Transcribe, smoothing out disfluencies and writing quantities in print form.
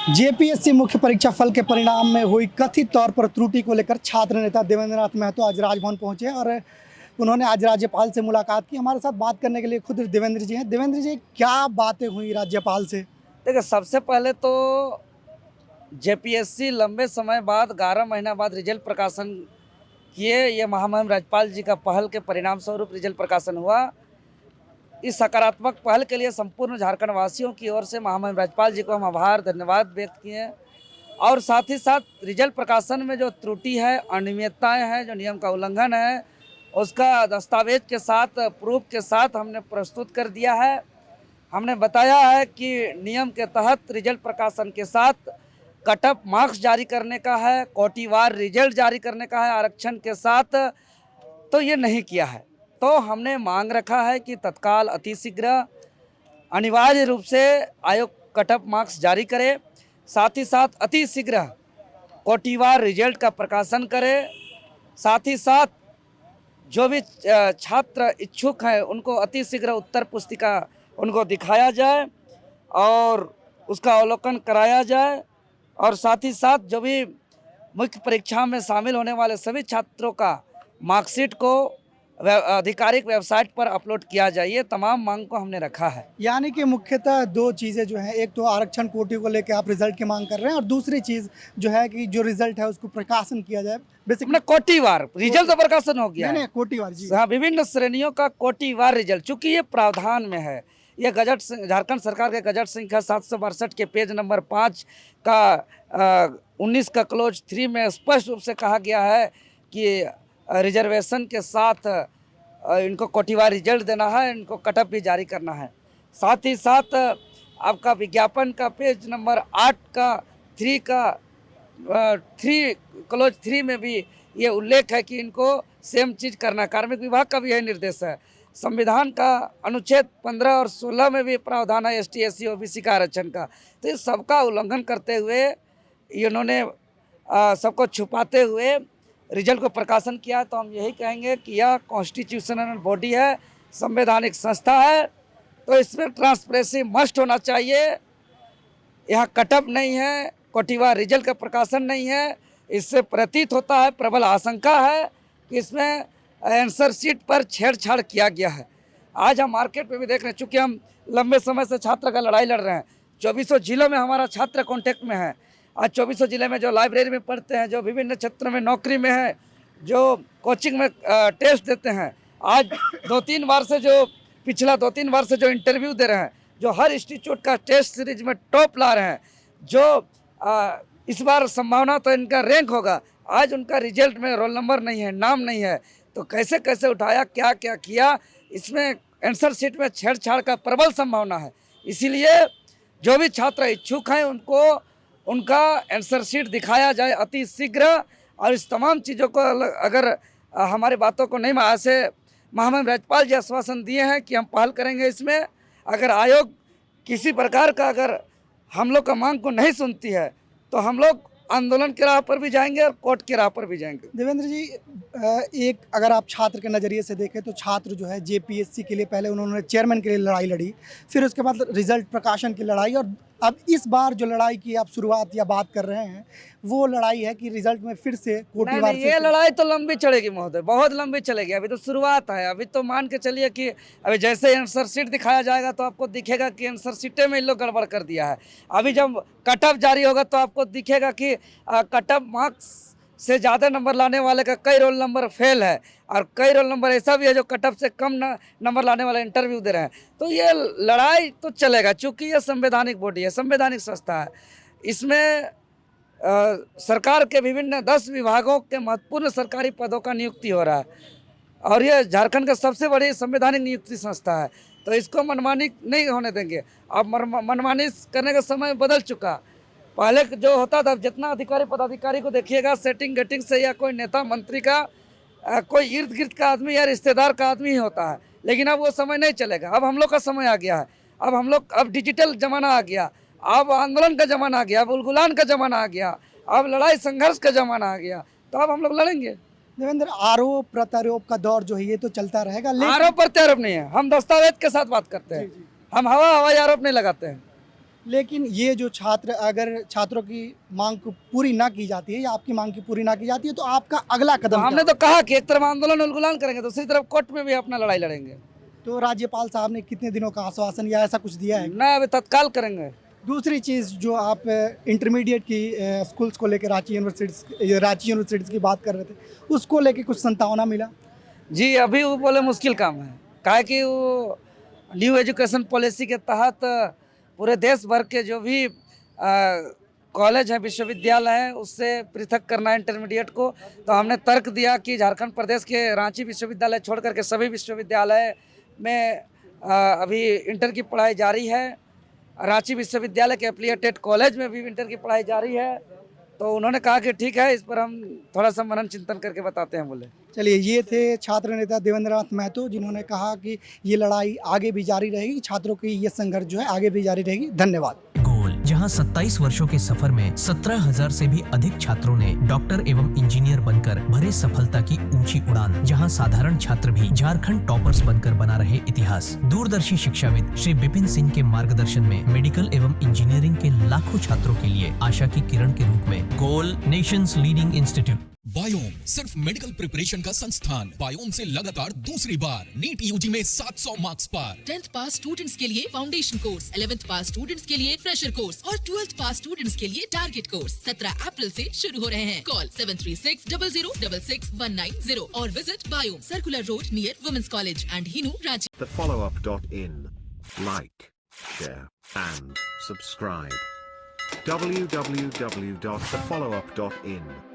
JPSC मुख्य परीक्षा फल के परिणाम में हुई कथित तौर पर त्रुटि को लेकर छात्र नेता देवेंद्र नाथ महतो आज राजभवन पहुंचे और उन्होंने आज राज्यपाल से मुलाकात की। हमारे साथ बात करने के लिए खुद देवेंद्र जी हैं। देवेंद्र जी, क्या बातें हुई राज्यपाल से? देखिए, सबसे पहले तो जेपीएससी लंबे समय बाद 11 महीना बाद रिजल्ट प्रकाशन किए। ये महामहिम राज्यपाल जी का पहल के परिणाम स्वरूप रिजल्ट प्रकाशन हुआ। इस सकारात्मक पहल के लिए संपूर्ण झारखंड वासियों की ओर से महामहिम राज्यपाल जी को हम आभार धन्यवाद व्यक्त किए। और साथ ही साथ रिजल्ट प्रकाशन में जो त्रुटि है, अनियमितताएं हैं, जो नियम का उल्लंघन है, उसका दस्तावेज के साथ, प्रूफ के साथ हमने प्रस्तुत कर दिया है। हमने बताया है कि नियम के तहत रिजल्ट प्रकाशन के साथ कट ऑफ मार्क्स जारी करने का है, कोटिवार रिजल्ट जारी करने का है आरक्षण के साथ, तो ये नहीं किया है। तो हमने मांग रखा है कि तत्काल अतिशीघ्र अनिवार्य रूप से आयोग कट ऑफ मार्क्स जारी करे, साथ ही साथ अतिशीघ्र कोटिवार रिजल्ट का प्रकाशन करे, साथ ही साथ जो भी छात्र इच्छुक हैं उनको अतिशीघ्र उत्तर पुस्तिका उनको दिखाया जाए और उसका अवलोकन कराया जाए, और साथ ही साथ जो भी मुख्य परीक्षा में शामिल होने वाले सभी छात्रों का मार्कशीट को आधिकारिक वेबसाइट पर अपलोड किया जाए। ये तमाम मांग को हमने रखा है। यानी कि मुख्यतः दो चीज़ें जो हैं, एक तो आरक्षण कोटी को लेकर आप रिजल्ट की मांग कर रहे हैं और दूसरी चीज़ जो है कि जो रिजल्ट है उसको प्रकाशन किया जाए। हमने कोटिवार रिजल्ट तो प्रकाशन हो गया है। कोटिवार जी, हाँ, विभिन्न श्रेणियों का कोटिवार रिजल्ट, चूंकि ये प्रावधान में है, ये गजट झारखंड सरकार के गजट संख्या 762 के पेज नंबर 5 का 19 का क्लोज 3 में स्पष्ट रूप से कहा गया है कि रिजर्वेशन के साथ इनको कोटिवार रिजल्ट देना है, इनको कटअप भी जारी करना है। साथ ही साथ आपका विज्ञापन का पेज नंबर 8 का 3 क्लोज 3 में भी ये उल्लेख है कि इनको सेम चीज़ करना। कार्मिक विभाग का भी यही निर्देश है। संविधान का अनुच्छेद 15 और 16 में भी प्रावधान है ST SC OBC का आरक्षण का। तो इस सबका उल्लंघन करते हुए इन्होंने सबको छुपाते हुए रिजल्ट को प्रकाशन किया। तो हम यही कहेंगे कि यह कॉन्स्टिट्यूशनल बॉडी है, संवैधानिक संस्था है, तो इसमें ट्रांसपेरेंसी मस्ट होना चाहिए। यहाँ कटअप नहीं है, कोटिवार रिजल्ट का प्रकाशन नहीं है। इससे प्रतीत होता है, प्रबल आशंका है कि इसमें आंसर शीट पर छेड़छाड़ किया गया है। आज हम मार्केट में भी देख रहे हैं, चूँकि हम लंबे समय से छात्र का लड़ाई लड़ रहे हैं, 2400 जिलों में हमारा छात्र कॉन्टेक्ट में है। आज 2400 जिले में जो लाइब्रेरी में पढ़ते हैं, जो विभिन्न क्षेत्रों में नौकरी में है, जो कोचिंग में टेस्ट देते हैं, आज 2-3 बार से जो पिछला 2-3 बार से जो इंटरव्यू दे रहे हैं, जो हर इंस्टीट्यूट का टेस्ट सीरीज में टॉप ला रहे हैं, जो इस बार संभावना तो इनका रैंक होगा, आज उनका रिजल्ट में रोल नंबर नहीं है, नाम नहीं है, तो कैसे कैसे उठाया, क्या क्या किया, इसमें आंसर शीट में छेड़छाड़ का प्रबल संभावना है। इसीलिए जो भी छात्र इच्छुक हैं उनको उनका आंसर शीट दिखाया जाए अति शीघ्र। और इस तमाम चीज़ों को अगर हमारी बातों को नहीं मान से महामहिम राज्यपाल जी आश्वासन दिए हैं कि हम पहल करेंगे इसमें। अगर आयोग किसी प्रकार का अगर हम लोग का मांग को नहीं सुनती है तो हम लोग आंदोलन की राह पर भी जाएंगे और कोर्ट की राह पर भी जाएंगे। देवेंद्र जी, एक अगर आप छात्र के नज़रिए से देखें तो छात्र जो है जेपीएससी के लिए पहले उन्होंने चेयरमैन के लिए लड़ाई लड़ी, फिर उसके बाद रिजल्ट प्रकाशन की लड़ाई, और अब इस बार जो लड़ाई की आप शुरुआत या बात कर रहे हैं वो लड़ाई है कि रिजल्ट में फिर से कोटिवार। ये लड़ाई तो लंबी चलेगी महोदय, बहुत लंबी चलेगी। अभी तो शुरुआत है। अभी तो मान के चलिए कि अभी जैसे आंसर शीट दिखाया जाएगा तो आपको दिखेगा कि आंसर शीटें में इन लोग गड़बड़ कर दिया है। अभी जब कट ऑफ जारी होगा तो आपको दिखेगा कि कट ऑफ मार्क्स से ज़्यादा नंबर लाने वाले का कई रोल नंबर फेल है, और कई रोल नंबर ऐसा भी है जो कट ऑफ से कम नंबर लाने वाले इंटरव्यू दे रहे हैं। तो ये लड़ाई तो चलेगा, चूँकि ये संवैधानिक बॉडी है, संवैधानिक संस्था है। इसमें सरकार के विभिन्न 10 विभागों के महत्वपूर्ण सरकारी पदों का नियुक्ति हो रहा है, और ये झारखंड का सबसे बड़ी संवैधानिक नियुक्ति संस्था है। तो इसको मनमानी नहीं होने देंगे। अब मनमानी करने का समय बदल चुका। पहले जो होता था, जितना अधिकारी पदाधिकारी को देखिएगा, सेटिंग गेटिंग से या कोई नेता मंत्री का कोई इर्द गिर्द का आदमी या रिश्तेदार का आदमी ही होता है। लेकिन अब वो समय नहीं चलेगा। अब हम लोग का समय आ गया है। अब डिजिटल ज़माना आ गया, अब आंदोलन का ज़माना आ गया, अब उलगुलान का ज़माना आ गया, अब लड़ाई संघर्ष का ज़माना आ गया। तो अब हम लोग लड़ेंगे। देवेंद्र, आरोप प्रत्यारोप का दौर जो है ये तो चलता रहेगा, लेकिन आरोप प्रत्यारोप नहीं है, हम दस्तावेज के साथ बात करते हैं। हम हवाई आरोप नहीं लगाते हैं। लेकिन ये जो छात्र अगर छात्रों की मांग को पूरी ना की जाती है या आपकी मांग की पूरी ना की जाती है तो आपका अगला तो कदम क्या हमने होगा? तो कहा कि एक तरफ आंदोलन उलगुलान करेंगे, दूसरी तरफ कोर्ट में भी अपना लड़ाई लड़ेंगे। तो राज्यपाल साहब ने कितने दिनों का आश्वासन या ऐसा कुछ दिया है? ना अभी तत्काल करेंगे। दूसरी चीज़ जो आप इंटरमीडिएट की स्कूल्स को लेकर रांची यूनिवर्सिटीज़ की बात कर रहे थे, उसको लेके कुछ संभावना मिला? जी, अभी वो बोले मुश्किल काम है। काहे कि वो न्यू एजुकेशन पॉलिसी के तहत पूरे देश भर के जो भी कॉलेज हैं, विश्वविद्यालय हैं, उससे पृथक करना है इंटरमीडिएट को। तो हमने तर्क दिया कि झारखंड प्रदेश के रांची विश्वविद्यालय छोड़ करके सभी विश्वविद्यालय में अभी इंटर की पढ़ाई जारी है। रांची विश्वविद्यालय के एफिलिएटेड कॉलेज में भी इंटर की पढ़ाई जारी है। तो उन्होंने कहा कि ठीक है, इस पर हम थोड़ा सा मनन चिंतन करके बताते हैं बोले। चलिए, ये थे छात्र नेता देवेंद्रनाथ महतो, जिन्होंने कहा कि ये लड़ाई आगे भी जारी रहेगी, छात्रों की ये संघर्ष जो है आगे भी जारी रहेगी। धन्यवाद। गोल, जहां 27 वर्षों के सफर में 17,000 से भी अधिक छात्रों ने डॉक्टर एवं इंजीनियर बनकर भरे सफलता की ऊंची उड़ान, जहां साधारण छात्र भी झारखंड टॉपर्स बनकर बना रहे इतिहास। दूरदर्शी शिक्षाविद श्री विपिन सिंह के मार्गदर्शन में मेडिकल एवं इंजीनियरिंग के लाखों छात्रों के लिए आशा की किरण के रूप में गोल, नेशंस लीडिंग इंस्टीट्यूट। बायोम सिर्फ मेडिकल प्रिपरेशन का संस्थान। बायोम से लगातार दूसरी बार नीट यूजी में 700 मार्क्स पार। 10th पास स्टूडेंट्स के लिए फाउंडेशन कोर्स, 11th पास स्टूडेंट्स के लिए फ्रेशर कोर्स और 12th पास स्टूडेंट्स के लिए टारगेट कोर्स 17 अप्रैल से शुरू हो रहे हैं। कॉल 7360066190 और visit Biome, circular road near women's college and Hinoo, Ranchi. thefollowup.in. Like, share, and subscribe. www.thefollowup.in